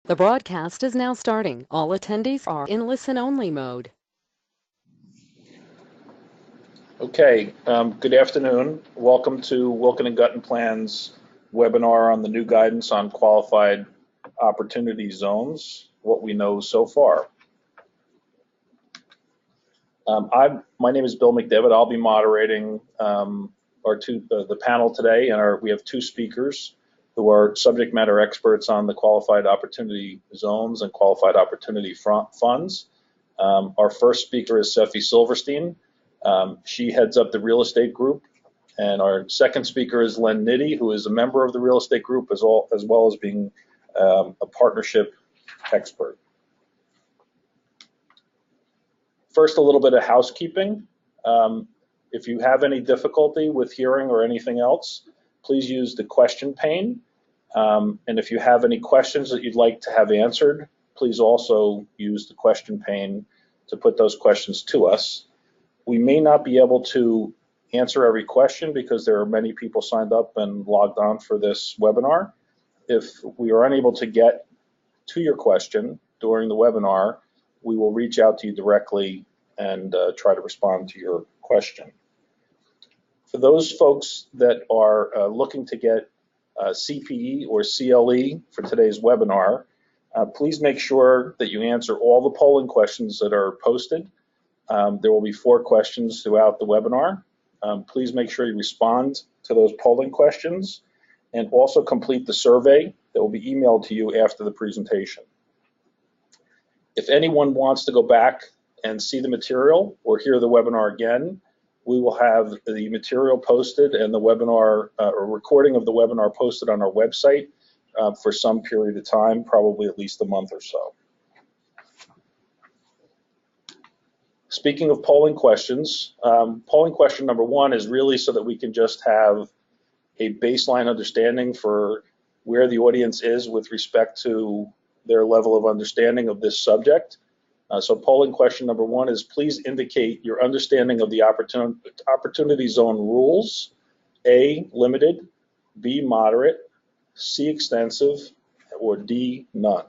The broadcast is now starting. All attendees are in listen-only mode. Okay, good afternoon. Welcome to Wilkin and Gutton Plan's webinar on the new guidance on qualified opportunity zones, what we know so far. My name is Bill McDevitt. I'll be moderating the panel today, and we have two speakers who are subject matter experts on the qualified opportunity zones and qualified opportunity funds. Our first speaker is Seffi Silverstein. She heads up the real estate group, and our second speaker is Len Nitty, who is a member of the real estate group as well as being a partnership expert. First, a little bit of housekeeping. If you have any difficulty with hearing or anything else, please use the question pane. And if you have any questions that you'd like to have answered, please also use the question pane to put those questions to us. We may not be able to answer every question because there are many people signed up and logged on for this webinar. If we are unable to get to your question during the webinar, we will reach out to you directly and try to respond to your question. For those folks that are looking to get CPE or CLE for today's webinar, please make sure that you answer all the polling questions that are posted. There will be 4 questions throughout the webinar. Please make sure you respond to those polling questions and also complete the survey that will be emailed to you after the presentation. If anyone wants to go back and see the material or hear the webinar again, we will have the material posted and the webinar or recording of the webinar posted on our website for some period of time, probably at least a month or so. Speaking of polling questions, polling question number 1 is really so that we can just have a baseline understanding for where the audience is with respect to their level of understanding of this subject. So polling question number 1 is, please indicate your understanding of the opportunity zone rules. A, limited, B, moderate, C, extensive, or D, none.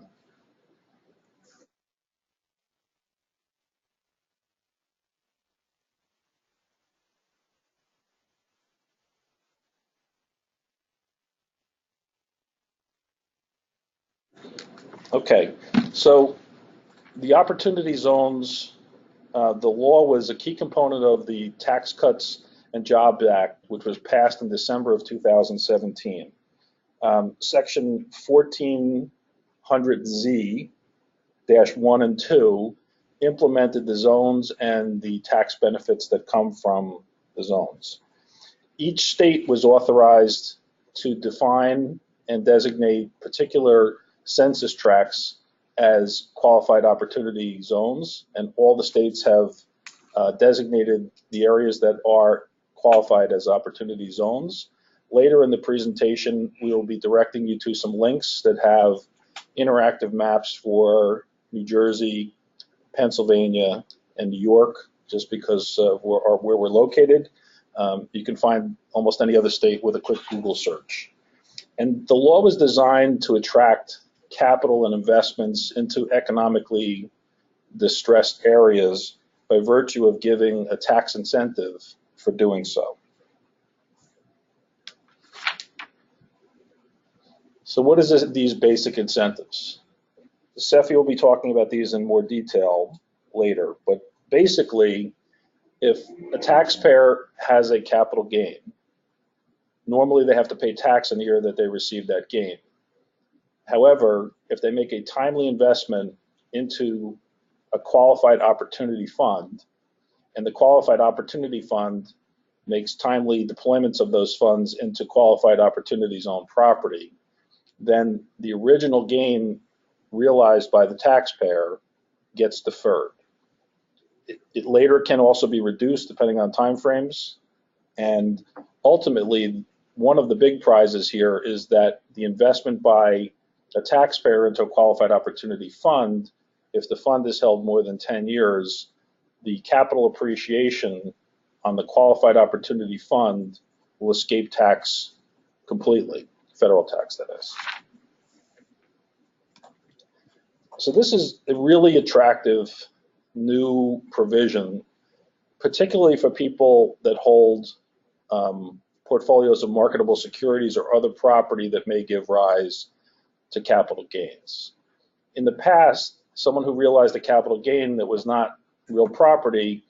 Okay, so the opportunity zones, the law was a key component of the Tax Cuts and Jobs Act, which was passed in December of 2017. Section 1400Z-1 and 2 implemented the zones and the tax benefits that come from the zones. Each state was authorized to define and designate particular census tracts as qualified opportunity zones, and all the states have designated the areas that are qualified as opportunity zones. Later in the presentation, we will be directing you to some links that have interactive maps for New Jersey, Pennsylvania, and New York, just because of where we're located. You can find almost any other state with a quick Google search. And the law was designed to attract capital and investments into economically distressed areas by virtue of giving a tax incentive for doing so. So what is these basic incentives? Seffi will be talking about these in more detail later, but basically, if a taxpayer has a capital gain, normally they have to pay tax in the year that they receive that gain. However, if they make a timely investment into a qualified opportunity fund, and the qualified opportunity fund makes timely deployments of those funds into qualified opportunity zone property, then the original gain realized by the taxpayer gets deferred. It later can also be reduced depending on timeframes, and ultimately, one of the big prizes here is that the investment by a taxpayer into a qualified opportunity fund, if the fund is held more than 10 years, the capital appreciation on the qualified opportunity fund will escape tax completely, federal tax that is. So this is a really attractive new provision, particularly for people that hold portfolios of marketable securities or other property that may give rise to capital gains. In the past, someone who realized a capital gain that was not real property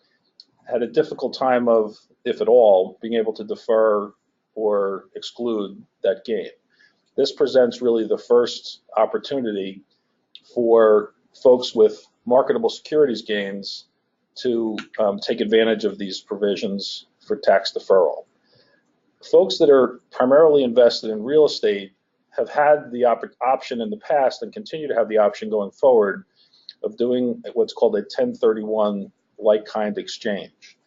had a difficult time of, if at all, being able to defer or exclude that gain. This presents really the first opportunity for folks with marketable securities gains to take advantage of these provisions for tax deferral. Folks that are primarily invested in real estate have had the option in the past and continue to have the option going forward of doing what's called a 1031 like-kind exchange.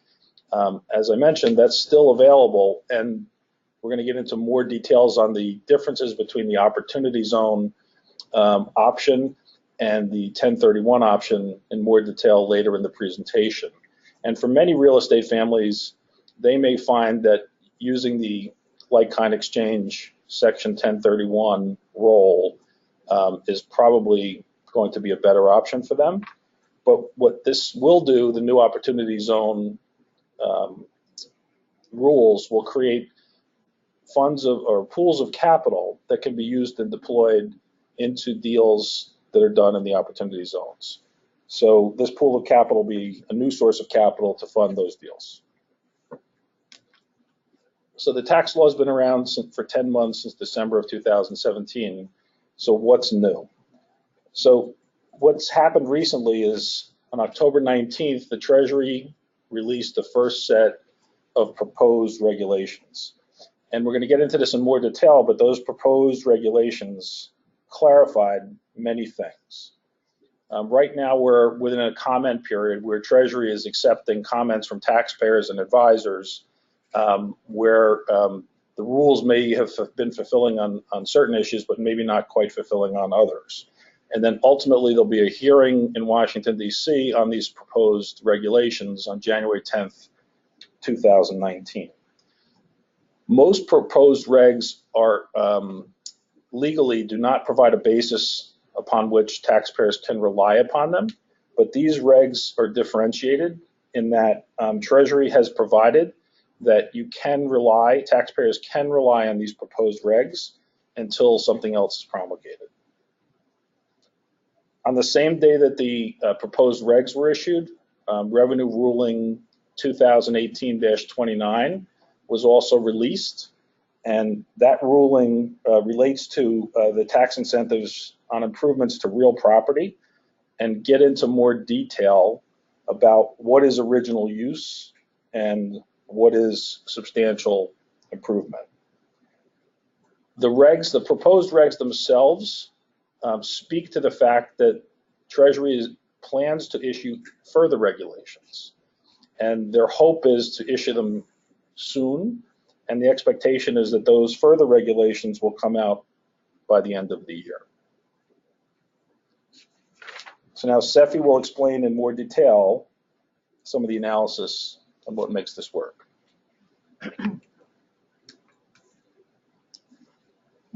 As I mentioned, that's still available, and we're going to get into more details on the differences between the opportunity zone option and the 1031 option in more detail later in the presentation. And for many real estate families, they may find that using the like-kind exchange Section 1031 role is probably going to be a better option for them. But what this will do, the new opportunity zone rules will create funds or pools of capital that can be used and deployed into deals that are done in the opportunity zones. So this pool of capital will be a new source of capital to fund those deals. So the tax law has been around for 10 months, since December of 2017. So what's new? So what's happened recently is on October 19th, the Treasury released the first set of proposed regulations. And we're going to get into this in more detail, but those proposed regulations clarified many things. Right now, we're within a comment period where Treasury is accepting comments from taxpayers and advisors where the rules may have been fulfilling on certain issues, but maybe not quite fulfilling on others. And then ultimately, there'll be a hearing in Washington, D.C. on these proposed regulations on January 10th, 2019. Most proposed regs are legally do not provide a basis upon which taxpayers can rely upon them, but these regs are differentiated in that Treasury has provided that you can rely, taxpayers can rely on these proposed regs until something else is promulgated. On the same day that the proposed regs were issued, Revenue Ruling 2018-29 was also released, and that ruling relates to the tax incentives on improvements to real property and get into more detail about what is original use and what is substantial improvement. The regs, the proposed regs themselves speak to the fact that Treasury plans to issue further regulations, and their hope is to issue them soon, and the expectation is that those further regulations will come out by the end of the year. So now Seffi will explain in more detail some of the analysis on what makes this work.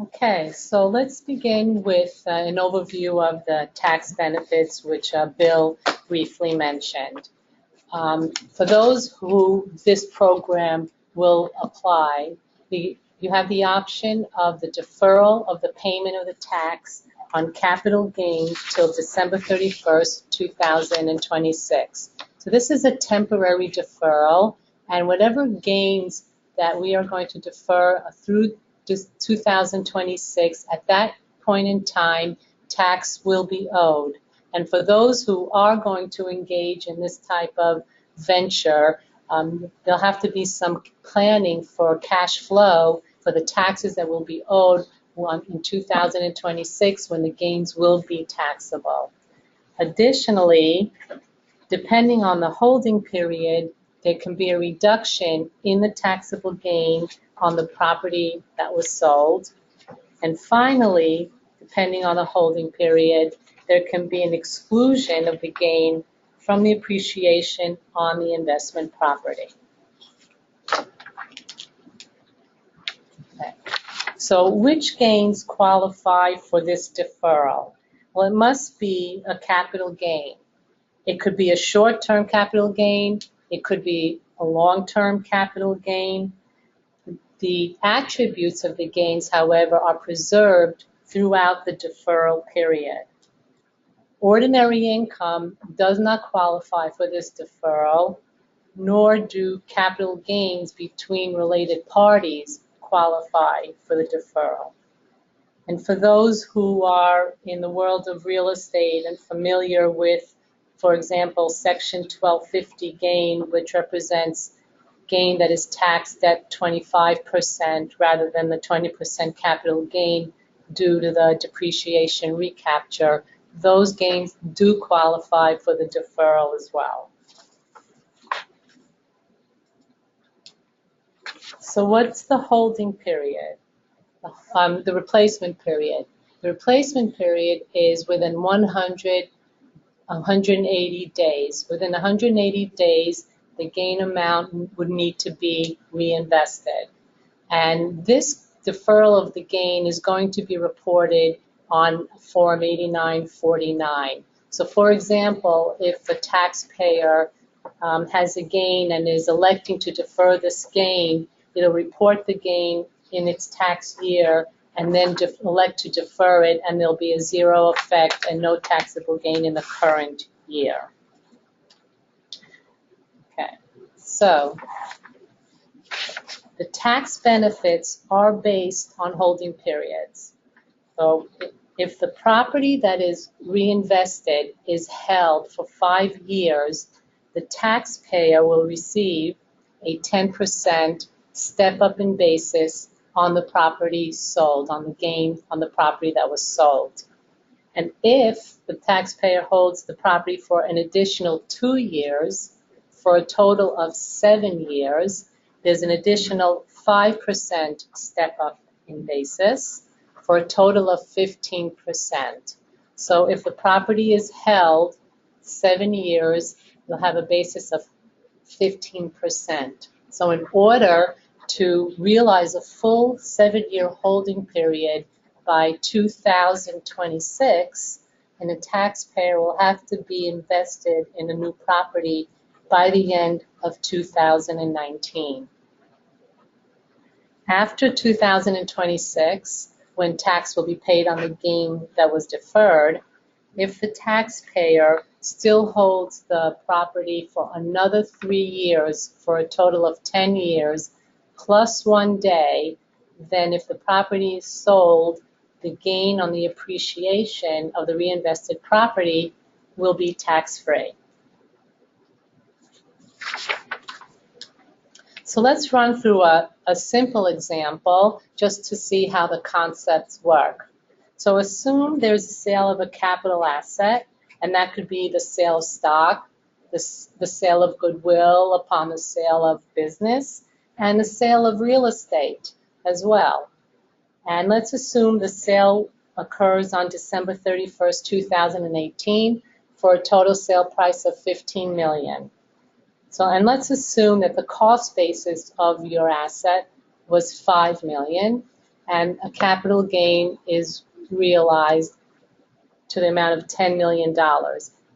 Okay, so let's begin with an overview of the tax benefits, which Bill briefly mentioned. For those who this program will apply, you have the option of the deferral of the payment of the tax on capital gains till December 31st, 2026. So this is a temporary deferral, and whatever gains that we are going to defer through 2026, at that point in time, tax will be owed. And for those who are going to engage in this type of venture, there'll have to be some planning for cash flow for the taxes that will be owed in 2026 when the gains will be taxable. Additionally, depending on the holding period, there can be a reduction in the taxable gain on the property that was sold. And finally, depending on the holding period, there can be an exclusion of the gain from the appreciation on the investment property. Okay. So which gains qualify for this deferral? Well, it must be a capital gain. It could be a short-term capital gain. It could be a long-term capital gain. The attributes of the gains, however, are preserved throughout the deferral period. Ordinary income does not qualify for this deferral, nor do capital gains between related parties qualify for the deferral. And for those who are in the world of real estate and familiar with, for example, Section 1250 gain, which represents gain that is taxed at 25% rather than the 20% capital gain due to the depreciation recapture, those gains do qualify for the deferral as well. So what's the holding period? The replacement period. The replacement period is within 180 days. Within 180 days, the gain amount would need to be reinvested. And this deferral of the gain is going to be reported on Form 8949. So for example, if the taxpayer has a gain and is electing to defer this gain, it'll report the gain in its tax year and then elect to defer it, and there'll be a zero effect and no taxable gain in the current year. Okay, so the tax benefits are based on holding periods. So if the property that is reinvested is held for 5 years, the taxpayer will receive a 10% step up in basis on the property sold, on the gain on the property that was sold. And if the taxpayer holds the property for an additional 2 years, for a total of 7 years, there's an additional 5% step up in basis for a total of 15%. So if the property is held 7 years, you'll have a basis of 15%. So in order to realize a full 7-year holding period by 2026, and the taxpayer will have to be invested in a new property by the end of 2019. After 2026, when tax will be paid on the gain that was deferred, if the taxpayer still holds the property for another 3 years for a total of 10 years plus 1 day, then if the property is sold, the gain on the appreciation of the reinvested property will be tax-free. So let's run through a simple example just to see how the concepts work. So assume there's a sale of a capital asset, and that could be the sale of stock, the sale of goodwill upon the sale of business, and the sale of real estate as well. And let's assume the sale occurs on December 31st, 2018 for a total sale price of $15 million. So, and let's assume that the cost basis of your asset was $5 million and a capital gain is realized to the amount of $10 million.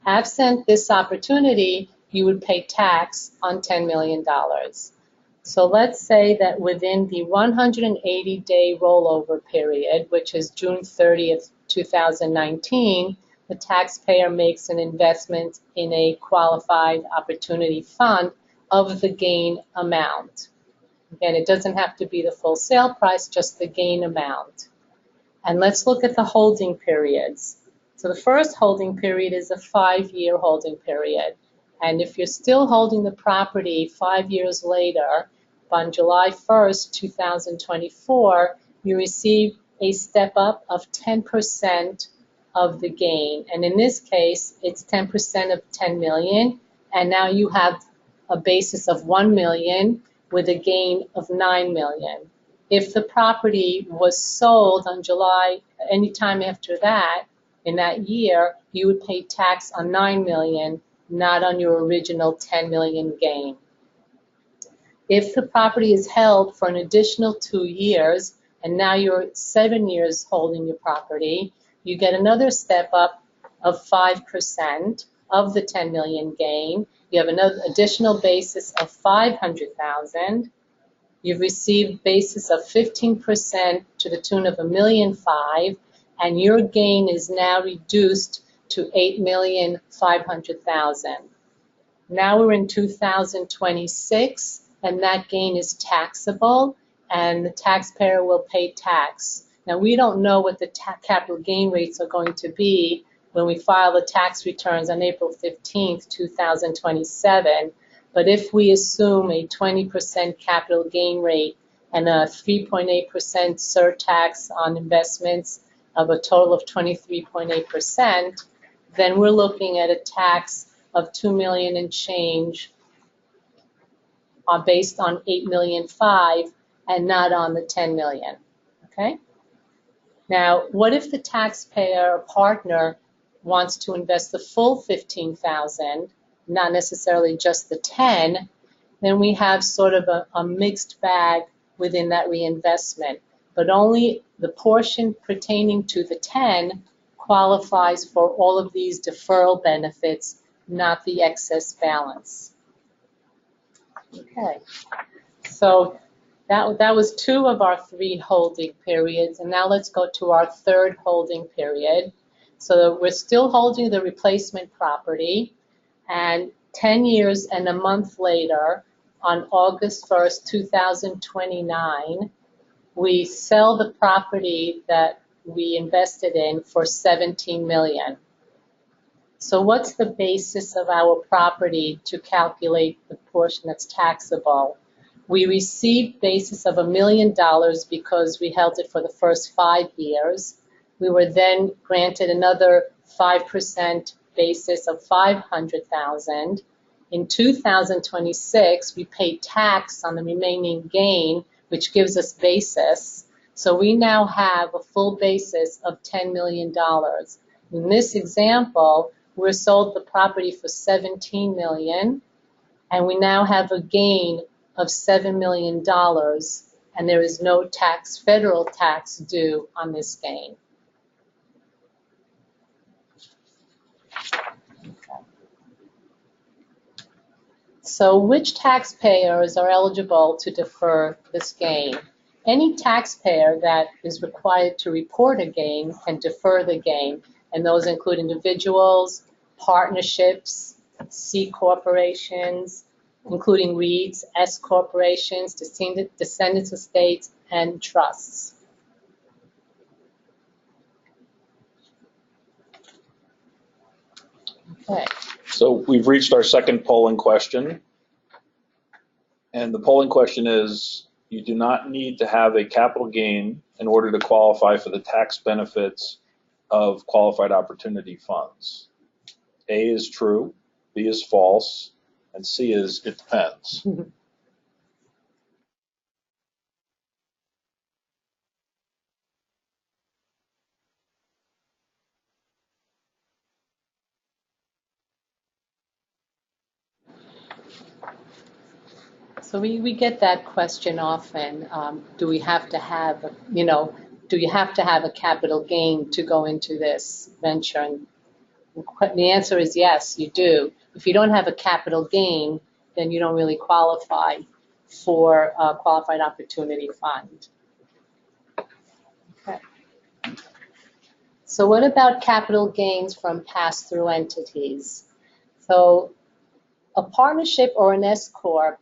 Absent this opportunity, you would pay tax on $10 million. So let's say that within the 180-day rollover period, which is June 30th, 2019, the taxpayer makes an investment in a qualified opportunity fund of the gain amount. Again, it doesn't have to be the full sale price, just the gain amount. And let's look at the holding periods. So the first holding period is a 5-year holding period. And if you're still holding the property 5 years later, on July 1st, 2024, you receive a step up of 10% of the gain. And in this case, it's 10% of 10 million. And now you have a basis of 1 million with a gain of 9 million. If the property was sold on July, anytime after that, in that year, you would pay tax on 9 million, not on your original 10 million gain. If the property is held for an additional 2 years, and now you're 7 years holding your property, you get another step up of 5% of the 10 million gain. You have another additional basis of 500,000. You've received basis of 15% to the tune of $1.5 million, and your gain is now reduced to $8,500,000. Now we're in 2026, and that gain is taxable, and the taxpayer will pay tax. Now, we don't know what the capital gain rates are going to be when we file the tax returns on April 15th, 2027, but if we assume a 20% capital gain rate and a 3.8% surtax on investments of a total of 23.8%, then we're looking at a tax of $2 million and change based on $8.5 million and not on the $10 million. Okay? Now, what if the taxpayer or partner wants to invest the full $15,000, not necessarily just the 10, then we have sort of a mixed bag within that reinvestment. But only the portion pertaining to the 10 qualifies for all of these deferral benefits, not the excess balance. Okay, so that was 2 of our 3 holding periods, and now let's go to our 3rd holding period. So we're still holding the replacement property, and 10 years and a month later, on August 1st, 2029, we sell the property that we invested in for $17 million. So what's the basis of our property to calculate the portion that's taxable? We received basis of $1 million because we held it for the first 5 years. We were then granted another 5% basis of $500,000. In 2026, we paid tax on the remaining gain, which gives us basis. So we now have a full basis of $10 million. In this example, we sold the property for $17 million, and we now have a gain of $7 million, and there is no tax, federal tax due on this gain. So which taxpayers are eligible to defer this gain? Any taxpayer that is required to report a gain can defer the gain, and those include individuals, partnerships, C corporations, including REITs, S corporations, descendants estates, and trusts. Okay. So we've reached our second polling question. And the polling question is, you do not need to have a capital gain in order to qualify for the tax benefits of qualified opportunity funds. A is true, B is false, and C is it depends. So we get that question often. Do we have to have, do you have to have a capital gain to go into this venture? And the answer is yes, you do. If you don't have a capital gain, then you don't really qualify for a qualified opportunity fund. Okay. So what about capital gains from pass-through entities? So a partnership or an S corp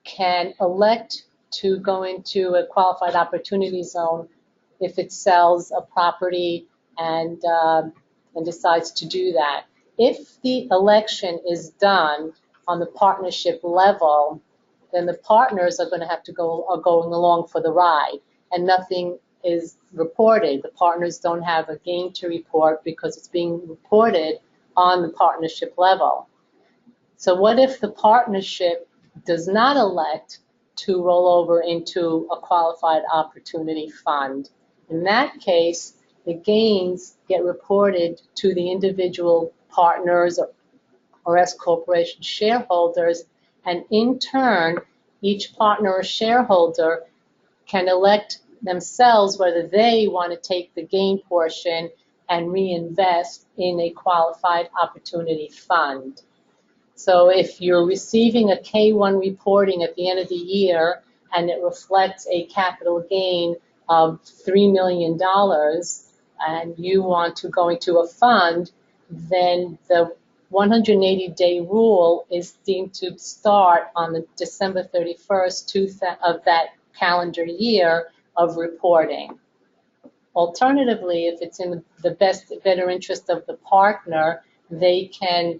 can elect to go into a qualified opportunity zone if it sells a property and decides to do that. If the election is done on the partnership level, then the partners are going to have to going along for the ride, and nothing is reported. The partners don't have a gain to report because it's being reported on the partnership level. So what if the partnership does not elect to roll over into a qualified opportunity fund? In that case, the gains get reported to the individual partners or S corporation shareholders, and in turn, each partner or shareholder can elect themselves whether they want to take the gain portion and reinvest in a qualified opportunity fund. So if you're receiving a K-1 reporting at the end of the year and it reflects a capital gain of $3 million and you want to go into a fund, then the 180-day rule is deemed to start on the December 31st of that calendar year of reporting. Alternatively, if it's in the better interest of the partner, they can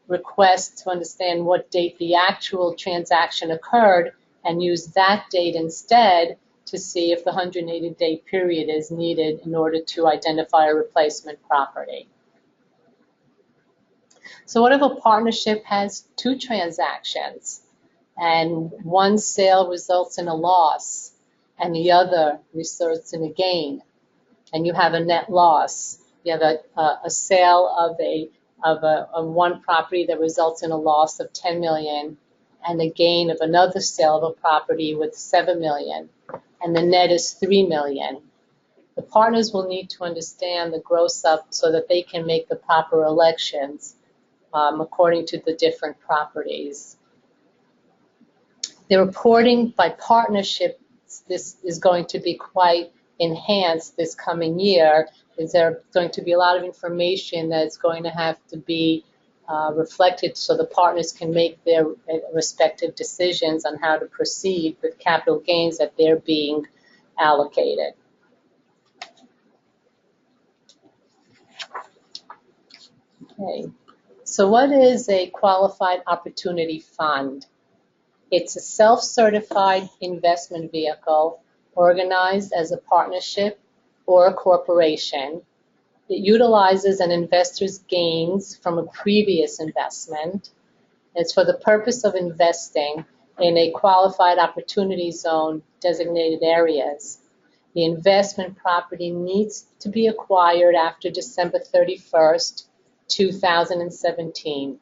request to understand what date the actual transaction occurred and use that date instead to see if the 180-day period is needed in order to identify a replacement property. So what if a partnership has two transactions and one sale results in a loss and the other results in a gain, and you have a net loss? You have a sale of one property that results in a loss of $10 million and a gain of another sale of a property with $7 million, and the net is $3 million. The partners will need to understand the gross up so that they can make the proper elections according to the different properties. The reporting by partnership, this is going to be quite enhanced this coming year. Is there going to be a lot of information that's going to have to be reflected so the partners can make their respective decisions on how to proceed with capital gains that they're being allocated. Okay. So what is a qualified opportunity fund? It's a self-certified investment vehicle organized as a partnership or a corporation. It utilizes an investor's gains from a previous investment. It's for the purpose of investing in a qualified opportunity zone designated areas. The investment property needs to be acquired after December 31st, 2017.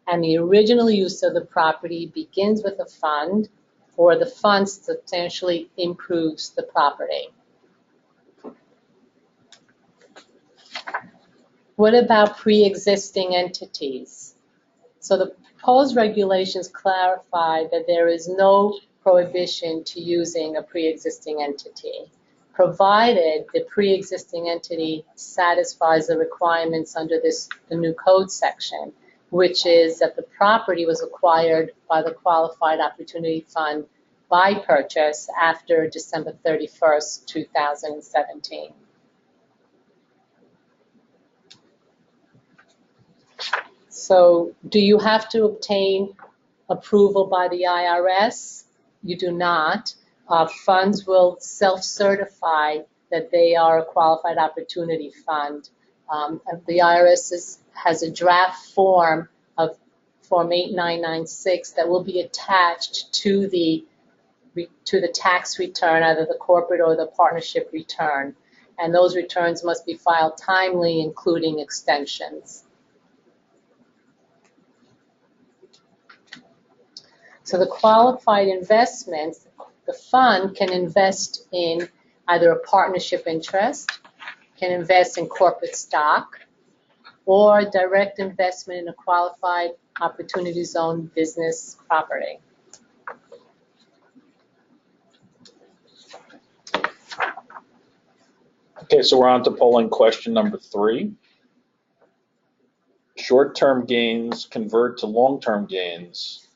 And the original use of the property begins with a fund, or the fund substantially improves the property. What about pre-existing entities? So the proposed regulations clarify that there is no prohibition to using a pre-existing entity, provided the pre-existing entity satisfies the requirements under the new code section, which is that the property was acquired by the Qualified Opportunity Fund by purchase after December 31st, 2017. So do you have to obtain approval by the IRS? You do not. Funds will self-certify that they are a qualified opportunity fund. The IRS has a draft form of Form 8996 that will be attached to the tax return, either the corporate or the partnership return. And those returns must be filed timely, including extensions. So the qualified investments, the fund can invest in either a partnership interest, can invest in corporate stock, or direct investment in a qualified opportunity zone business property. Okay, so we're on to polling question number 3. Short-term gains convert to long-term gains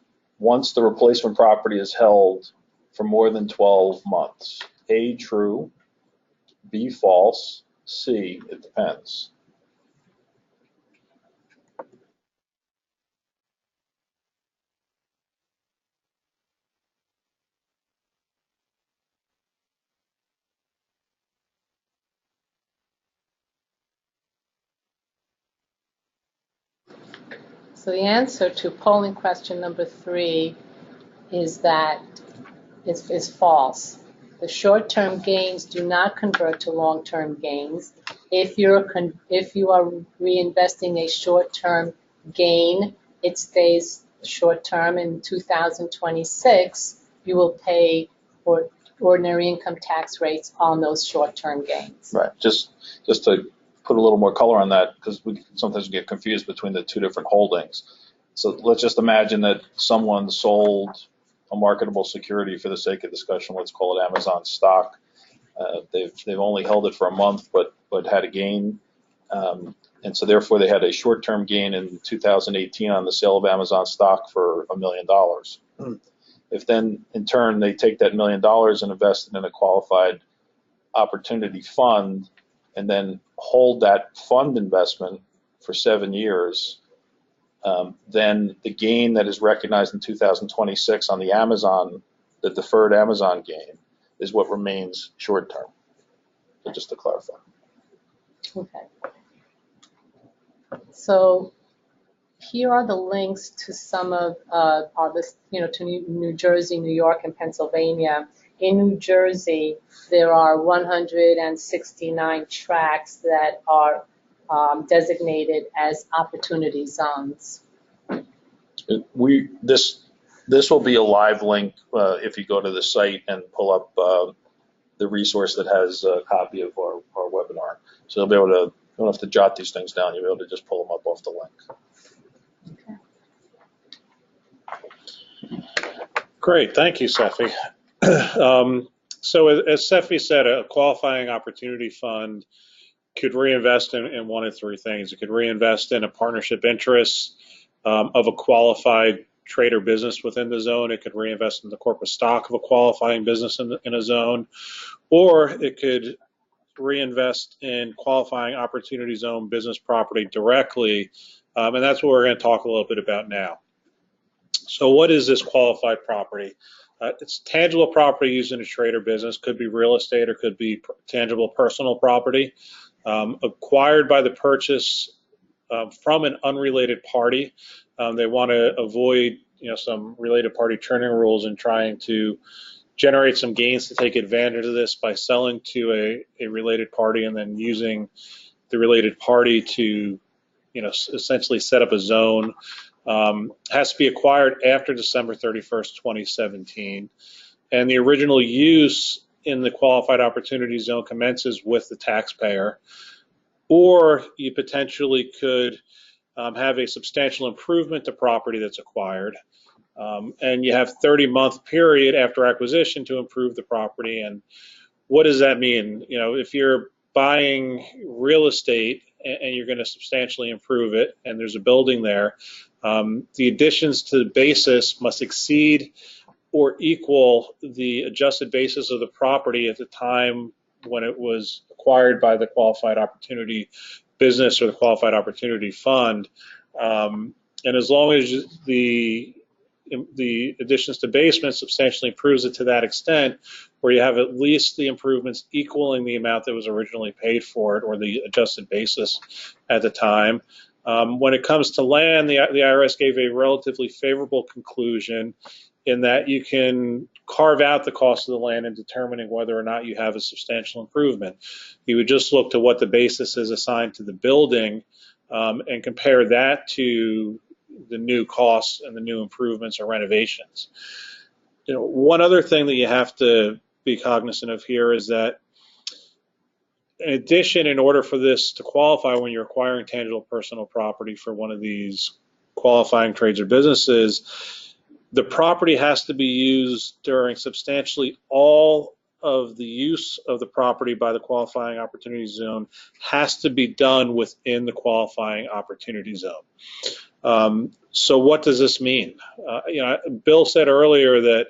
once the replacement property is held for more than 12 months. A, true. B, false. C, it depends. So the answer to polling question number 3 is that is false. The short-term gains do not convert to long-term gains. If you are reinvesting a short-term gain, it stays short-term. In 2026, you will pay ordinary income tax rates on those short-term gains. Right. Just to put a little more color on that because we sometimes get confused between the two different holdings. So let's just imagine that someone sold a marketable security for the sake of discussion. Let's call it Amazon stock. They've only held it for a month, but had a gain, and so therefore they had a short-term gain in 2018 on the sale of Amazon stock for $1 million. If then in turn they take that $1 million and invest it in a qualified opportunity fund, and then hold that fund investment for 7 years, then the gain that is recognized in 2026 on the deferred Amazon gain, is what remains short term. So just to clarify. Okay. So here are the links to some of our list, to New Jersey, New York, and Pennsylvania. In New Jersey, there are 169 tracts that are designated as opportunity zones. This will be a live link if you go to the site and pull up the resource that has a copy of our webinar. So you'll be able to, you don't have to jot these things down, you'll be able to just pull them up off the link. Okay. Great, thank you, Sefi. So as Sefi said, a qualifying opportunity fund could reinvest in one of three things. It could reinvest in a partnership interest of a qualified trade or business within the zone. It could reinvest in the corporate stock of a qualifying business in a zone, or it could reinvest in qualifying opportunity zone business property directly, and that's what we're going to talk a little bit about now. So what is this qualified property? It's tangible property used in a trade or business, could be real estate or could be tangible personal property, acquired by the purchase from an unrelated party. They want to avoid some related party churning rules and trying to generate some gains to take advantage of this by selling to a related party and then using the related party to essentially set up a zone. Has to be acquired after December 31st, 2017. And the original use in the qualified opportunity zone commences with the taxpayer. Or you potentially could have a substantial improvement to property that's acquired. And you have 30-month period after acquisition to improve the property. And what does that mean? If you're buying real estate and you're going to substantially improve it, and there's a building there, the additions to the basis must exceed or equal the adjusted basis of the property at the time when it was acquired by the qualified opportunity business or the qualified opportunity fund. And as long as the additions to basement substantially improves it to that extent, where you have at least the improvements equaling the amount that was originally paid for it or the adjusted basis at the time. When it comes to land, the IRS gave a relatively favorable conclusion in that you can carve out the cost of the land in determining whether or not you have a substantial improvement. You would just look to what the basis is assigned to the building and compare that to the new costs and the new improvements or renovations. One other thing that you have to be cognizant of here is that in addition, in order for this to qualify when you're acquiring tangible personal property for one of these qualifying trades or businesses, the property has to be used during substantially all of the use of the property by the qualifying opportunity zone has to be done within the qualifying opportunity zone. So what does this mean? Bill said earlier that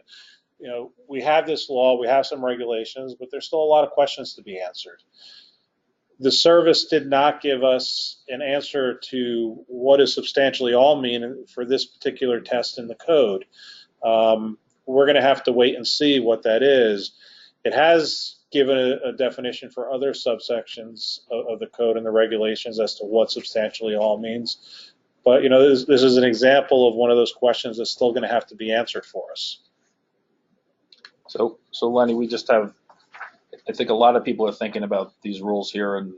we have this law, we have some regulations, but there's still a lot of questions to be answered. The service did not give us an answer to what does substantially all mean for this particular test in the code. We're going to have to wait and see what that is. It has given a definition for other subsections of the code and the regulations as to what substantially all means. But this is an example of one of those questions that's still going to have to be answered for us. So Lenny, we just have, I think a lot of people are thinking about these rules here, and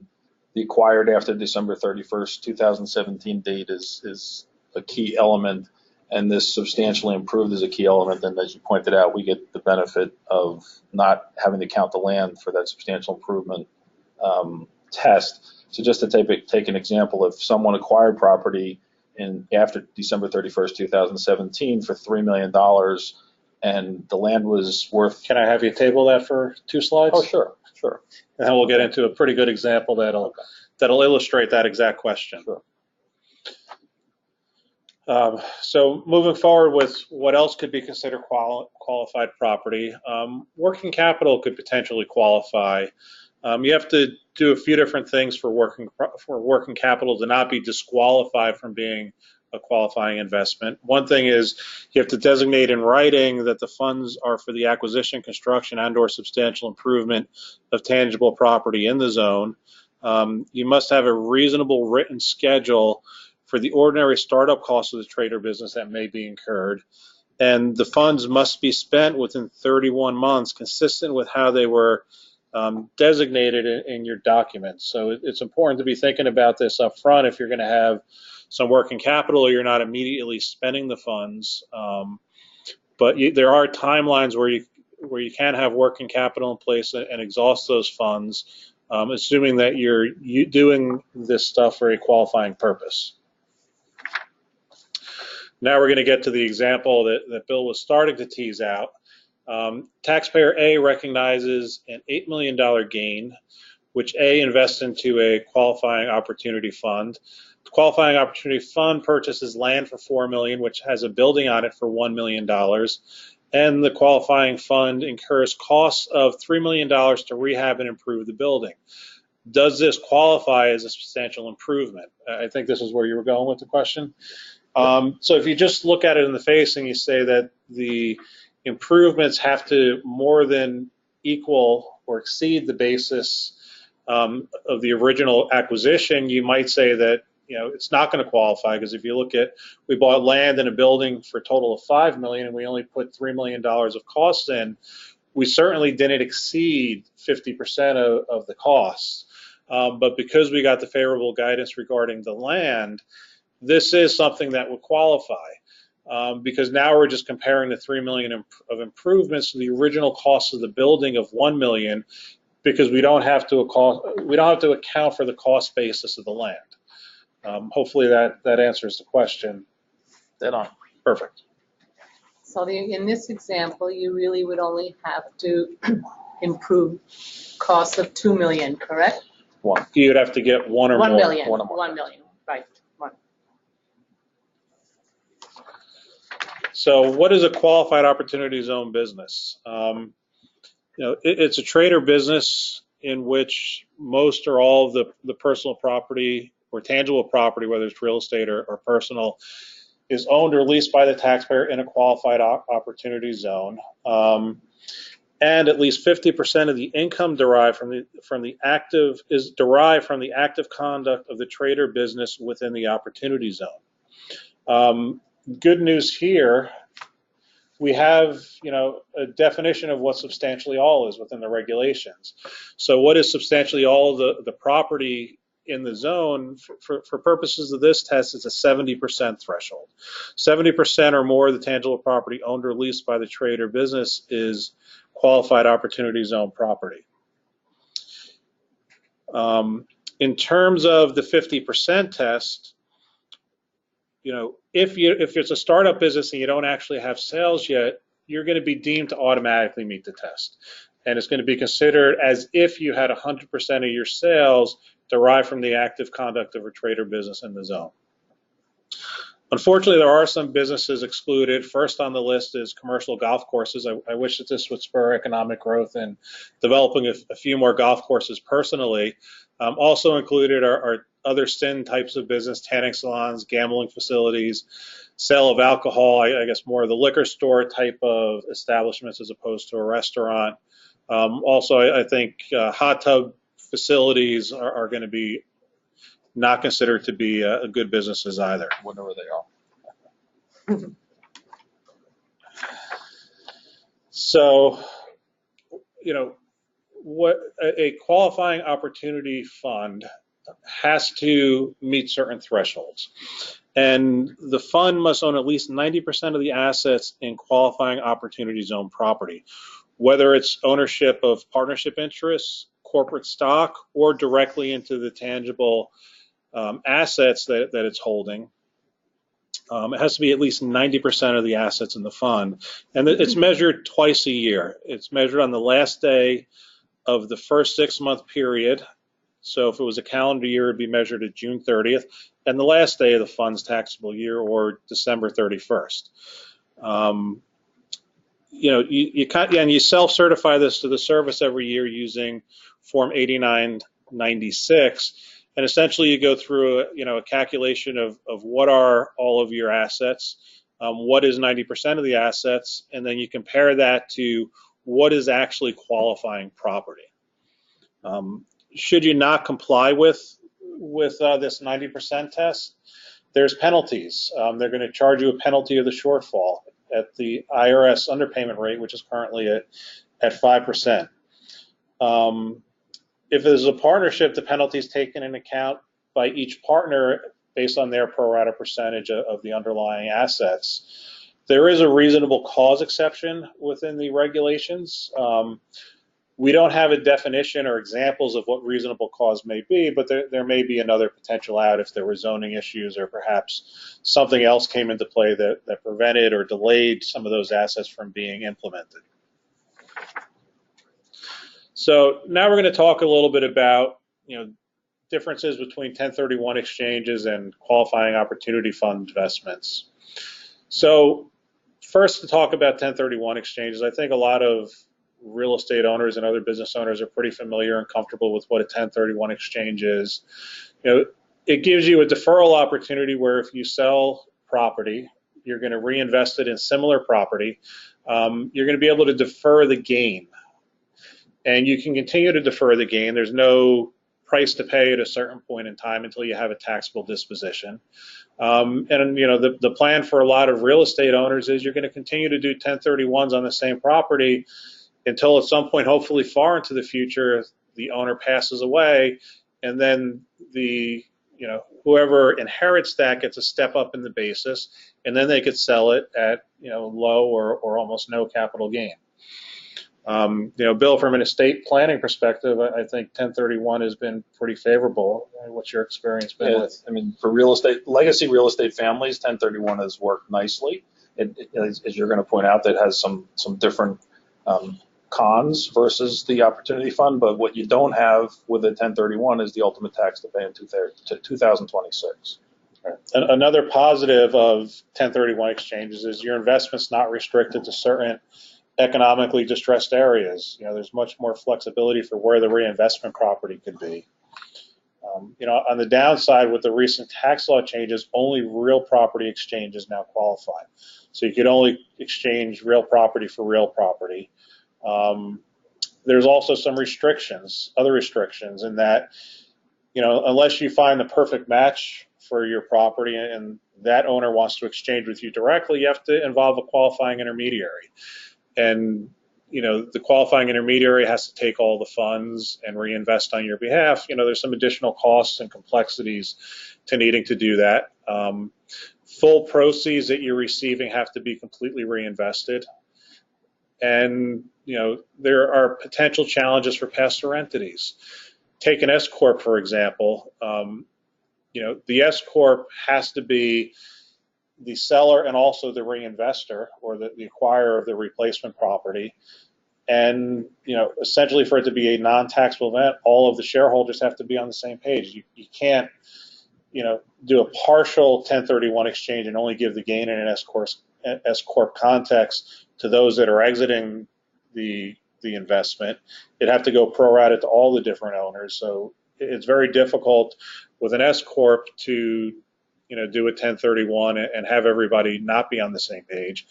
the acquired after December 31st, 2017 date is a key element, and this substantially improved is a key element. And as you pointed out, we get the benefit of not having to count the land for that substantial improvement test. So just to take an example, if someone acquired property after December 31st, 2017 for $3 million and the land was worth... Can I have you table that for 2 slides? Oh, sure. And then we'll get into a pretty good example that'll illustrate that exact question. Sure. So moving forward with what else could be considered qualified property, working capital could potentially qualify. You have to do a few different things for working capital to not be disqualified from being a qualifying investment. One thing is you have to designate in writing that the funds are for the acquisition, construction, and/or substantial improvement of tangible property in the zone. You must have a reasonable written schedule for the ordinary startup costs of the trade or business that may be incurred. And the funds must be spent within 31 months, consistent with how they were designated in your documents. So it's important to be thinking about this up front if you're going to have some working capital or you're not immediately spending the funds. But there are timelines where you can have working capital in place and exhaust those funds, assuming that you're doing this stuff for a qualifying purpose. Now we're going to get to the example that Bill was starting to tease out. Taxpayer A recognizes an $8 million gain, which A invests into a qualifying opportunity fund. The qualifying opportunity fund purchases land for $4 million, which has a building on it for $1 million, and the qualifying fund incurs costs of $3 million to rehab and improve the building. Does this qualify as a substantial improvement? I think this is where you were going with the question. So if you just look at it in the face and you say that the improvements have to more than equal or exceed the basis of the original acquisition, you might say that it's not going to qualify, because if you look at, we bought land and a building for a total of $5 million and we only put $3 million of costs in, we certainly didn't exceed 50% of the costs. But because we got the favorable guidance regarding the land, this is something that would qualify, because now we're just comparing the $3 million of improvements to the original cost of the building of $1 million, because we don't have to account for the cost basis of the land. Hopefully that answers the question. Dead on. Perfect. So in this example, you really would only have to improve costs of $2 million, correct? One. You'd have to get one or more. $1 million. One or more. $1 million. Right. One. So what is a qualified opportunity zone business? It's a trade or business in which most or all of the personal property or tangible property, whether it's real estate or personal, is owned or leased by the taxpayer in a qualified opportunity zone. And at least 50% of the income derived from the active conduct of the trade or business within the opportunity zone. Good news here, we have a definition of what substantially all is within the regulations. So what is substantially all the property in the zone? For purposes of this test, it's a 70% threshold. 70% or more of the tangible property owned or leased by the trade or business is qualified opportunity zone property. In terms of the 50% test, if it's a startup business and you don't actually have sales yet, you're going to be deemed to automatically meet the test. And it's going to be considered as if you had 100% of your sales derived from the active conduct of a trade or business in the zone. Unfortunately, there are some businesses excluded. First on the list is commercial golf courses. I wish that this would spur economic growth and developing a few more golf courses personally. Also included are other sin types of business, tanning salons, gambling facilities, sale of alcohol, I guess more of the liquor store type of establishments as opposed to a restaurant. Also, I think hot tub facilities are going to be not considered to be good businesses either. Whatever they are. So, what a qualifying opportunity fund has to meet certain thresholds. And the fund must own at least 90% of the assets in qualifying opportunity zone property, whether it's ownership of partnership interests, corporate stock or directly into the tangible assets that it's holding. It has to be at least 90% of the assets in the fund. And it's measured twice a year. It's measured on the last day of the first 6-month period. So if it was a calendar year, it'd be measured at June 30th, and the last day of the fund's taxable year, or December 31st. You self-certify this to the service every year using Form 8996, and essentially you go through a calculation of what are all of your assets, what is 90% of the assets, and then you compare that to what is actually qualifying property. Should you not comply with this 90% test, there's penalties. They're going to charge you a penalty of the shortfall at the IRS underpayment rate, which is currently at 5%. If there's a partnership, the penalty is taken into account by each partner based on their pro rata percentage of the underlying assets. There is a reasonable cause exception within the regulations. We don't have a definition or examples of what reasonable cause may be, but there may be another potential out if there were zoning issues or perhaps something else came into play that prevented or delayed some of those assets from being implemented. So now we're going to talk a little bit about differences between 1031 exchanges and qualifying opportunity fund investments. So first, to talk about 1031 exchanges, I think a lot of real estate owners and other business owners are pretty familiar and comfortable with what a 1031 exchange is. It gives you a deferral opportunity where if you sell property, you're going to reinvest it in similar property. You're going to be able to defer the gain, and you can continue to defer the gain. There's no price to pay at a certain point in time until you have a taxable disposition. The plan for a lot of real estate owners is you're going to continue to do 1031s on the same property until at some point, hopefully far into the future, the owner passes away, and then whoever inherits that gets a step up in the basis, and then they could sell it at low or almost no capital gain. Bill, from an estate planning perspective, I think 1031 has been pretty favorable. What's your experience been with? I mean, for legacy real estate families, 1031 has worked nicely. As you're going to point out, that has some different cons versus the opportunity fund, but what you don't have with a 1031 is the ultimate tax to pay in 2026. Another positive of 1031 exchanges is your investment's not restricted to certain economically distressed areas. There's much more flexibility for where the reinvestment property could be. On the downside, with the recent tax law changes, only real property exchanges now qualify. So you could only exchange real property for real property. There's also some other restrictions in that, unless you find the perfect match for your property and that owner wants to exchange with you directly, you have to involve a qualifying intermediary. And, the qualifying intermediary has to take all the funds and reinvest on your behalf. There's some additional costs and complexities to needing to do that. Full proceeds that you're receiving have to be completely reinvested. And, there are potential challenges for pastor entities. Take an S Corp, for example. The S Corp has to be the seller and also the reinvestor or the acquirer of the replacement property. And, essentially for it to be a non-taxable event, all of the shareholders have to be on the same page. You can't, do a partial 1031 exchange and only give the gain in an S Corp context to those that are exiting the investment. It'd have to go pro rata to all the different owners. So it's very difficult with an S Corp to do a 1031 and have everybody not be on the same page.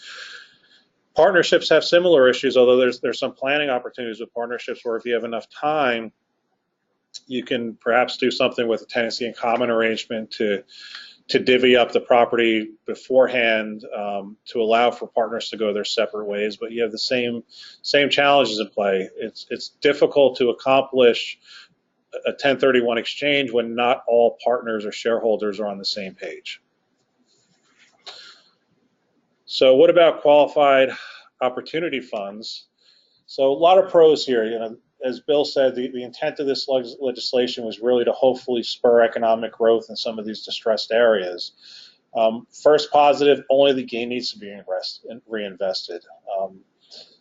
Partnerships have similar issues, although there's some planning opportunities with partnerships where if you have enough time, you can perhaps do something with a tenancy in common arrangement to divvy up the property beforehand to allow for partners to go their separate ways, but you have the same challenges in play. It's difficult to accomplish a 1031 exchange when not all partners or shareholders are on the same page. So what about qualified opportunity funds? So a lot of pros here. as Bill said, the intent of this legislation was really to hopefully spur economic growth in some of these distressed areas. First positive, only the gain needs to be reinvested.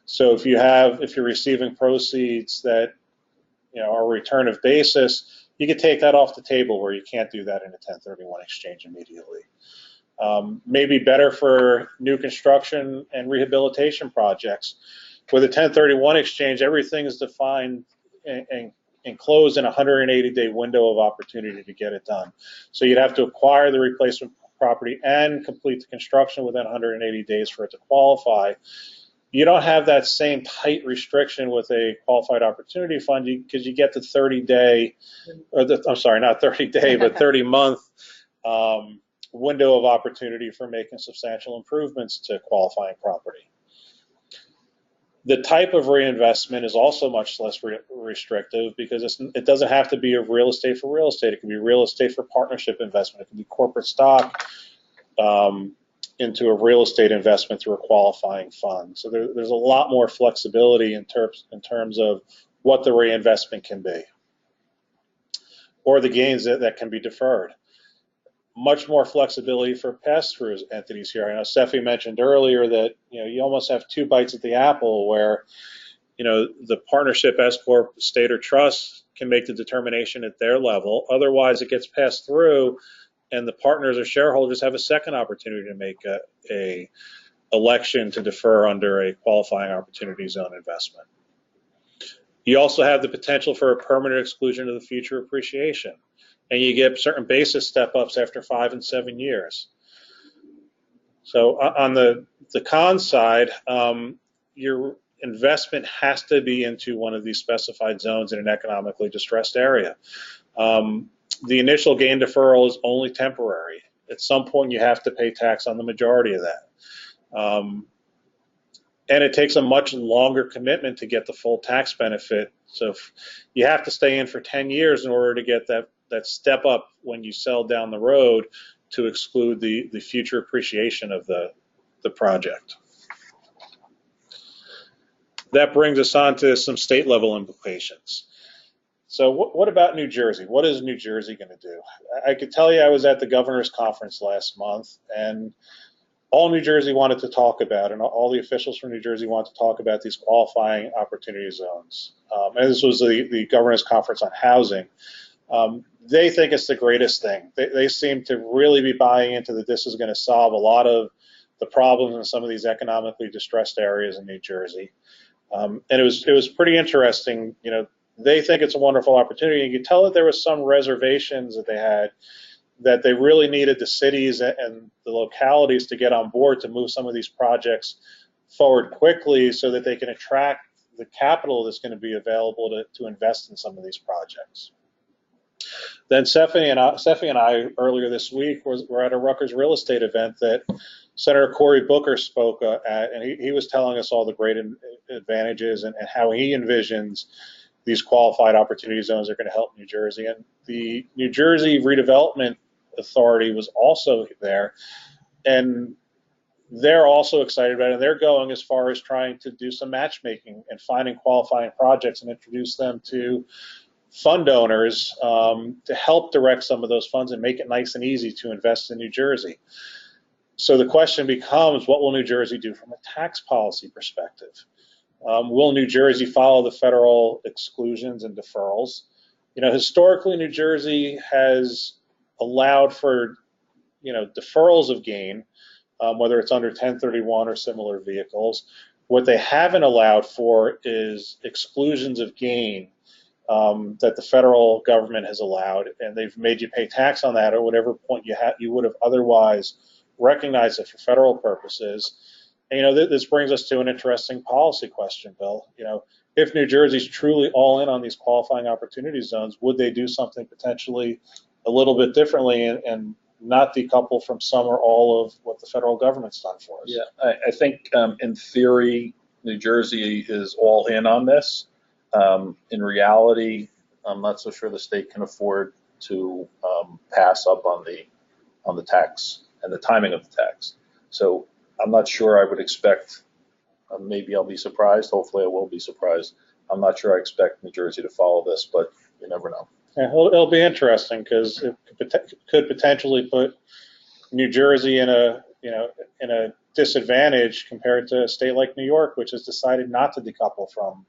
So if you're receiving proceeds that are return of basis, you could take that off the table where you can't do that in a 1031 exchange immediately. Maybe better for new construction and rehabilitation projects. With a 1031 exchange, everything is defined and enclosed in a 180-day window of opportunity to get it done. So you'd have to acquire the replacement property and complete the construction within 180 days for it to qualify. You don't have that same tight restriction with a qualified opportunity fund because you get the 30-day, I'm sorry, not 30-day, but 30-month window of opportunity for making substantial improvements to qualifying property. The type of reinvestment is also much less restrictive because it doesn't have to be a real estate for real estate. It can be real estate for partnership investment. It can be corporate stock into a real estate investment through a qualifying fund. So there's a lot more flexibility in terms of what the reinvestment can be, or the gains that can be deferred. Much more flexibility for pass-through entities here. I know Steffi mentioned earlier that you almost have two bites at the apple, where the partnership, S corp, state, or trust can make the determination at their level. Otherwise, it gets passed through, and the partners or shareholders have a second opportunity to make a election to defer under a qualifying opportunity zone investment. You also have the potential for a permanent exclusion of the future appreciation, and you get certain basis step-ups after 5 and 7 years. So on the con side, your investment has to be into one of these specified zones in an economically distressed area. The initial gain deferral is only temporary. At some point, you have to pay tax on the majority of that. And it takes a much longer commitment to get the full tax benefit. So if you have to stay in for 10 years in order to get that step up when you sell down the road to exclude the future appreciation of the project. That brings us on to some state level implications. So what about New Jersey? What is New Jersey going to do? I could tell you I was at the governor's conference last month, and all New Jersey wanted to talk about, and all the officials from New Jersey wanted to talk about, these qualifying opportunity zones. And this was the governor's conference on housing. They think it's the greatest thing. They seem to really be buying into that this is going to solve a lot of the problems in some of these economically distressed areas in New Jersey. And it was pretty interesting. They think it's a wonderful opportunity. You could tell that there was some reservations that they had, that they really needed the cities and the localities to get on board to move some of these projects forward quickly so that they can attract the capital that's going to be available to invest in some of these projects. Then Steffi and I earlier this week were at a Rutgers real estate event that Senator Cory Booker spoke at, and he was telling us all the great advantages and how he envisions these qualified opportunity zones are going to help New Jersey. And the New Jersey Redevelopment Authority was also there, and they're also excited about it. And they're going as far as trying to do some matchmaking and finding qualifying projects and introduce them to fund owners to help direct some of those funds and make it nice and easy to invest in New Jersey. So the question becomes, what will New Jersey do from a tax policy perspective? Will New Jersey follow the federal exclusions and deferrals? Historically, New Jersey has allowed for, deferrals of gain, whether it's under 1031 or similar vehicles. What they haven't allowed for is exclusions of gain that the federal government has allowed, and they've made you pay tax on that at whatever point you would have otherwise recognized it for federal purposes. And, this brings us to an interesting policy question, Bill. If New Jersey's truly all in on these qualifying opportunity zones, would they do something potentially a little bit differently and not decouple from some or all of what the federal government's done for us? Yeah, I think in theory, New Jersey is all in on this. In reality, I'm not so sure the state can afford to pass up on the tax and the timing of the tax. So I'm not sure I would expect, maybe I'll be surprised, hopefully I will be surprised, I'm not sure I expect New Jersey to follow this, but you never know. Yeah, it'll be interesting because it could potentially put New Jersey in a disadvantage compared to a state like New York, which has decided not to decouple from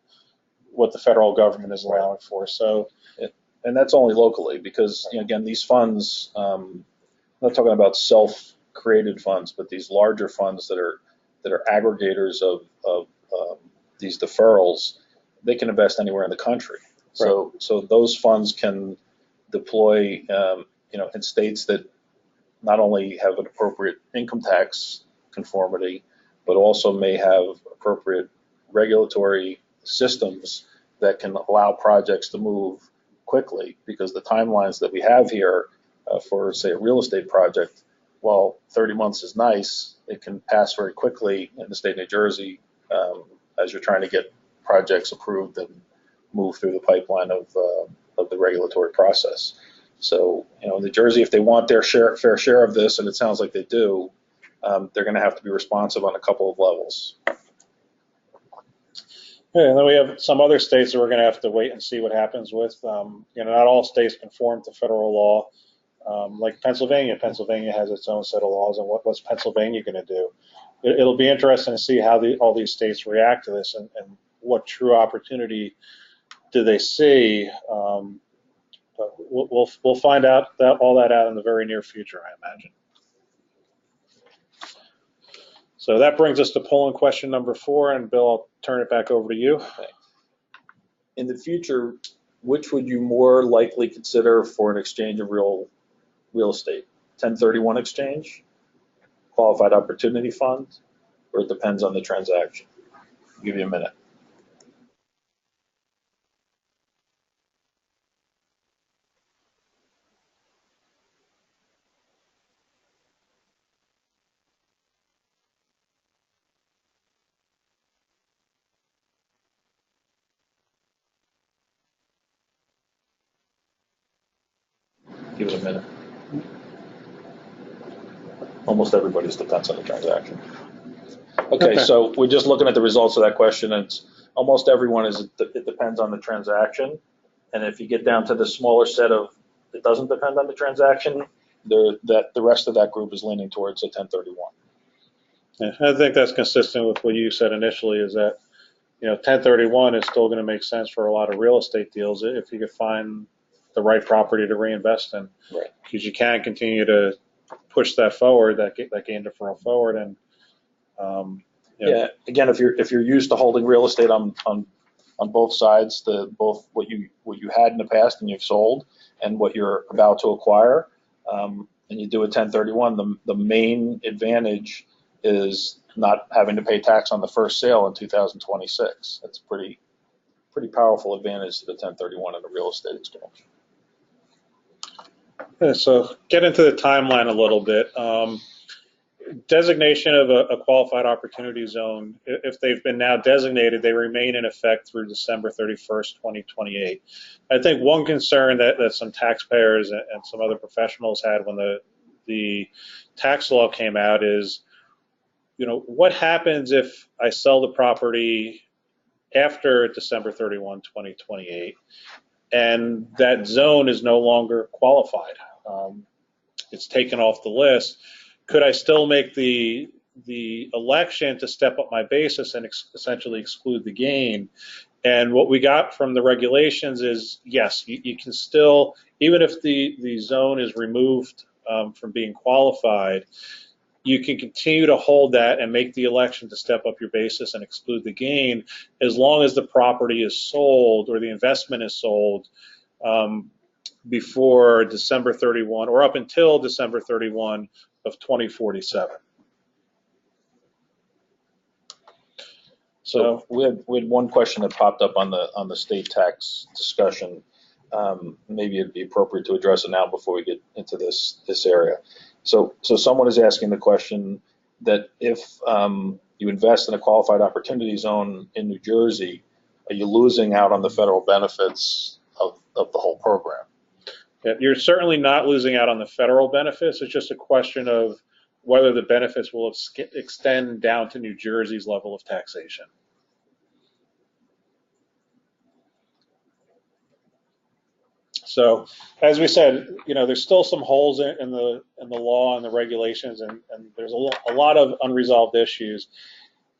what the federal government is allowing for. So, and that's only locally because again, these funds. I'm not talking about self-created funds, but these larger funds that are aggregators of these deferrals. They can invest anywhere in the country. So those funds can deploy, in states that not only have an appropriate income tax conformity, but also may have appropriate regulatory systems that can allow projects to move quickly. Because the timelines that we have here for, say, a real estate project, while 30 months is nice, it can pass very quickly in the state of New Jersey as you're trying to get projects approved and move through the pipeline of the regulatory process. So, New Jersey, if they want their fair share of this, and it sounds like they do, they're going to have to be responsive on a couple of levels. Yeah, and then we have some other states that we're going to have to wait and see what happens with. Not all states conform to federal law. Like Pennsylvania. Pennsylvania has its own set of laws, and what's Pennsylvania going to do? It'll be interesting to see how all these states react to this and what true opportunity do they see. But we'll find out all that out in the very near future, I imagine. So that brings us to polling question number 4, and Bill, I'll turn it back over to you. Okay. In the future, which would you more likely consider for an exchange of real estate? 1031 exchange, qualified opportunity fund, or it depends on the transaction? I'll give you a minute. Give it a minute. Almost everybody's depends on the transaction. Okay, so we're just looking at the results of that question, and almost everyone it depends on the transaction. And if you get down to the smaller set of it doesn't depend on the transaction, the rest of that group is leaning towards a 1031. Yeah, I think that's consistent with what you said initially, is that 1031 is still going to make sense for a lot of real estate deals if you could find the right property to reinvest in. Right. Because you can continue to push that forward, that gain deferral forward, and yeah. Again, if you're used to holding real estate on both sides, both what you had in the past and you've sold, and what you're about to acquire, and you do a 1031, the main advantage is not having to pay tax on the first sale in 2026. That's pretty powerful advantage to the 1031 in a real estate exchange. So get into the timeline a little bit. Designation of a qualified opportunity zone, if they've been now designated, they remain in effect through December 31st, 2028. I think one concern that some taxpayers and some other professionals had when the tax law came out is, what happens if I sell the property after December 31, 2028, and that zone is no longer qualified? It's taken off the list. Could I still make the election to step up my basis and essentially exclude the gain? And what we got from the regulations is, yes, you can still, even if the zone is removed from being qualified, you can continue to hold that and make the election to step up your basis and exclude the gain, as long as the property is sold or the investment is sold before December 31 or up until December 31 of 2047. So we had one question that popped up on the state tax discussion. Maybe it'd be appropriate to address it now before we get into this area. So someone is asking the question that if you invest in a qualified opportunity zone in New Jersey, are you losing out on the federal benefits of the whole program? Yeah, you're certainly not losing out on the federal benefits. It's just a question of whether the benefits will extend down to New Jersey's level of taxation. So, as we said, there's still some holes in the law and the regulations, and there's a lot of unresolved issues.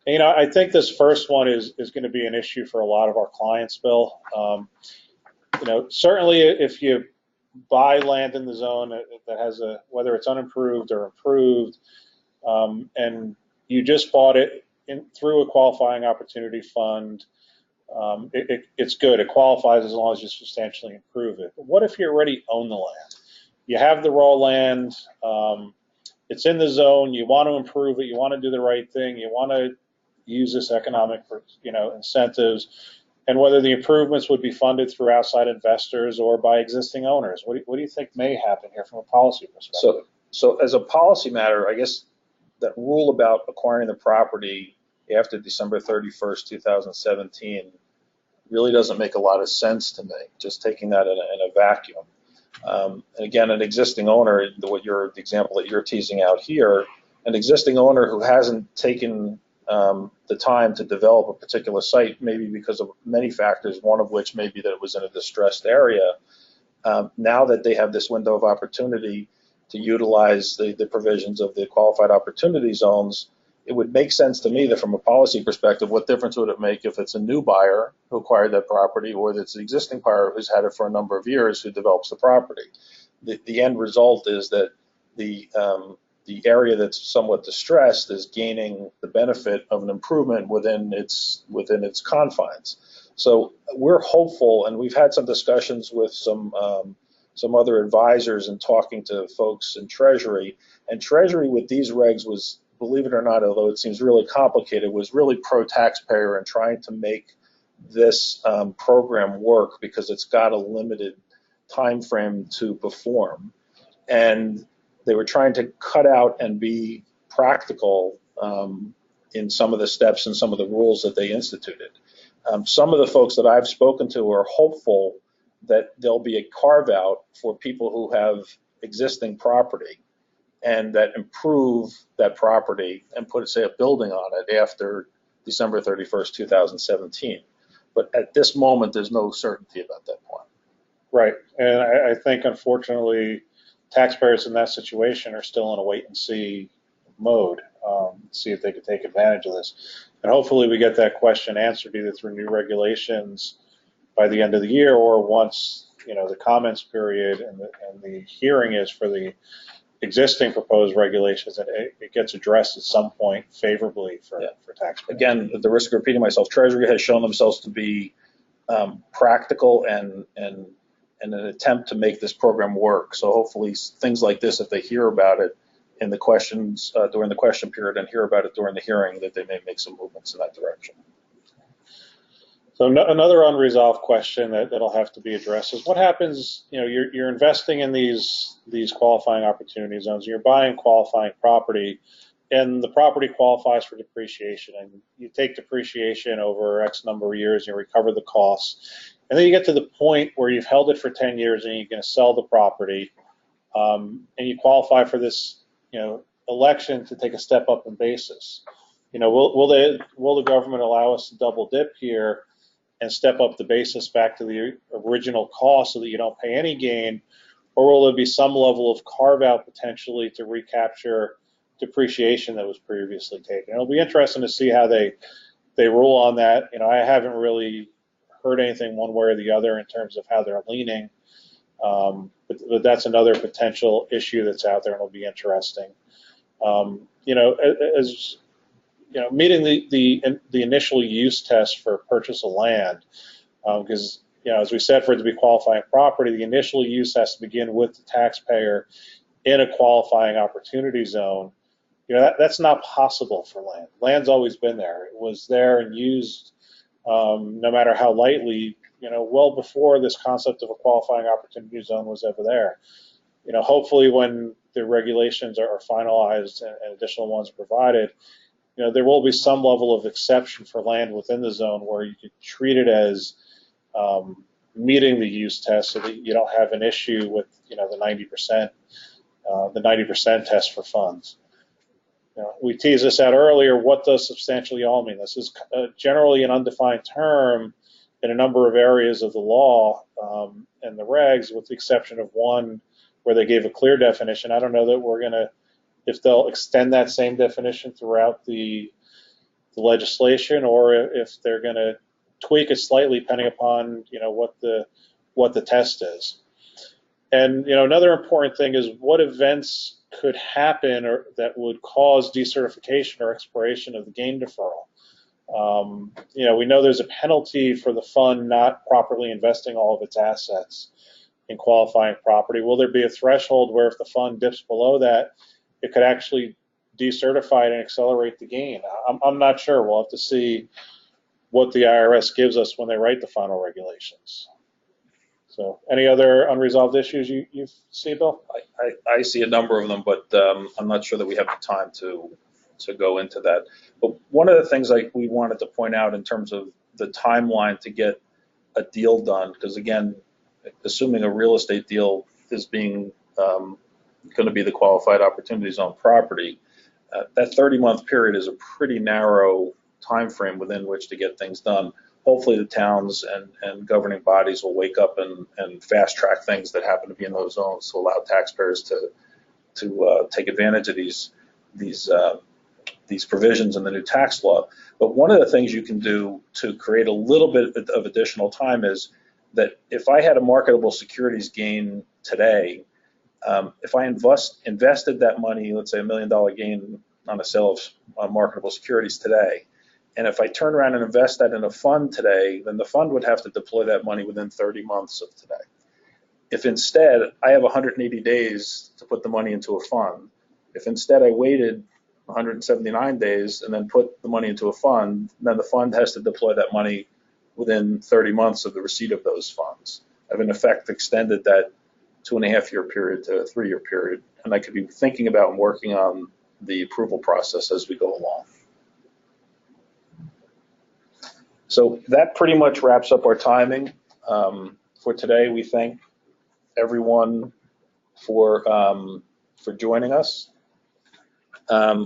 And, I think this first one is going to be an issue for a lot of our clients, Bill. Certainly if you buy land in the zone that has whether it's unimproved or improved, and you just bought it through a qualifying opportunity fund, it's good. It qualifies as long as you substantially improve it. But what if you already own the land? You have the raw land. It's in the zone. You want to improve it. You want to do the right thing. You want to use this economic, incentives, and whether the improvements would be funded through outside investors or by existing owners. What do you think may happen here from a policy perspective? So as a policy matter, I guess that rule about acquiring the property after December 31st, 2017 really doesn't make a lot of sense to me, just taking that in a vacuum. And again, an existing owner, the example that you're teasing out here, an existing owner who hasn't taken the time to develop a particular site, maybe because of many factors, one of which may be that it was in a distressed area. Now that they have this window of opportunity to utilize the provisions of the qualified opportunity zones, it would make sense to me that from a policy perspective, what difference would it make if it's a new buyer who acquired that property or that it's an existing buyer who's had it for a number of years who develops the property? The end result is that the area that's somewhat distressed is gaining the benefit of an improvement within its confines. So we're hopeful, and we've had some discussions with some other advisors and talking to folks in Treasury. And Treasury with these regs was, believe it or not, although it seems really complicated, was really pro-taxpayer and trying to make this program work because it's got a limited time frame to perform. And they were trying to cut out and be practical in some of the steps and some of the rules that they instituted. Some of the folks that I've spoken to are hopeful that there'll be a carve out for people who have existing property and that improve that property and put, say, a building on it after December 31st, 2017. But at this moment, there's no certainty about that point. Right, and I think, unfortunately, taxpayers in that situation are still in a wait-and-see mode, see if they could take advantage of this. And hopefully we get that question answered either through new regulations by the end of the year or once, the comments period and the hearing is for the existing proposed regulations, and it gets addressed at some point favorably for taxpayers. Again, at the risk of repeating myself, Treasury has shown themselves to be practical and an attempt to make this program work. So hopefully things like this, if they hear about it in the questions during the question period and hear about it during the hearing, that they may make some movements in that direction. So another unresolved question that'll have to be addressed is what happens, you're investing in these qualifying opportunity zones, you're buying qualifying property, and the property qualifies for depreciation, and you take depreciation over X number of years, and you recover the costs, and then you get to the point where you've held it for 10 years and you're going to sell the property, and you qualify for this, election to take a step up in basis. Will the government allow us to double dip here and step up the basis back to the original cost so that you don't pay any gain, or will there be some level of carve out potentially to recapture depreciation that was previously taken? It'll be interesting to see how they rule on that. I haven't really heard anything one way or the other in terms of how they're leaning, but that's another potential issue that's out there, and it'll be interesting. Meeting the initial use test for purchase of land, because as we said, for it to be qualifying property, the initial use has to begin with the taxpayer in a qualifying opportunity zone. That's not possible for land. Land's always been there. It was there and used, no matter how lightly, well before this concept of a qualifying opportunity zone was ever there. Hopefully when the regulations are finalized and additional ones provided, there will be some level of exception for land within the zone where you could treat it as meeting the use test so that you don't have an issue with, the 90% test for funds. We teased this out earlier. What does substantially all mean? This is generally an undefined term in a number of areas of the law, in the regs, with the exception of one where they gave a clear definition. I don't know that we're going to, if they'll extend that same definition throughout the legislation, or if they're going to tweak it slightly depending upon what the test is. And another important thing is what events could happen or that would cause decertification or expiration of the gain deferral. We know there's a penalty for the fund not properly investing all of its assets in qualifying property. Will there be a threshold where if the fund dips below that, it could actually decertify it and accelerate the gain? I'm not sure. We'll have to see what the IRS gives us when they write the final regulations. So any other unresolved issues you see, Bill? I see a number of them, but I'm not sure that we have the time to go into that. But one of the things we wanted to point out in terms of the timeline to get a deal done, because again, assuming a real estate deal is being going to be the qualified opportunity zone property, that 30-month period is a pretty narrow time frame within which to get things done. Hopefully the towns and governing bodies will wake up and fast track things that happen to be in those zones to allow taxpayers to take advantage of these provisions in the new tax law. But one of the things you can do to create a little bit of additional time is that if I had a marketable securities gain today, if I invested that money, let's say $1 million gain on a sale of marketable securities today, and if I turn around and invest that in a fund today, then the fund would have to deploy that money within 30 months of today. If instead I have 180 days to put the money into a fund, if instead I waited 179 days and then put the money into a fund, then the fund has to deploy that money within 30 months of the receipt of those funds. I've in effect extended that 2.5-year period to a 3-year period, and I could be thinking about and working on the approval process as we go along. So that pretty much wraps up our timing for today. We thank everyone for joining us.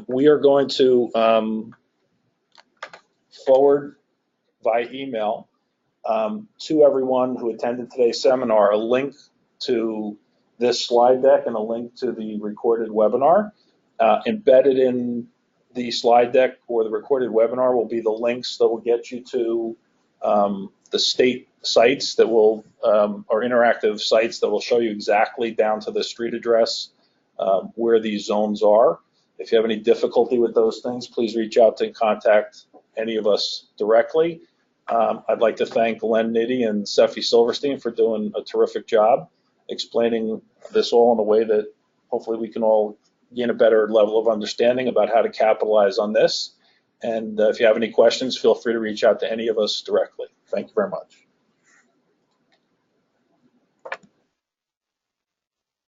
We are going to forward by email to everyone who attended today's seminar a link to this slide deck and a link to the recorded webinar. Embedded in the slide deck or the recorded webinar will be the links that will get you to the state sites that will, or interactive sites that will show you exactly down to the street address where these zones are. If you have any difficulty with those things, please reach out to contact any of us directly. I'd like to thank Len Nitty and Seffi Silverstein for doing a terrific job explaining this all in a way that hopefully we can all gain a better level of understanding about how to capitalize on this. And if you have any questions, feel free to reach out to any of us directly. Thank you very much.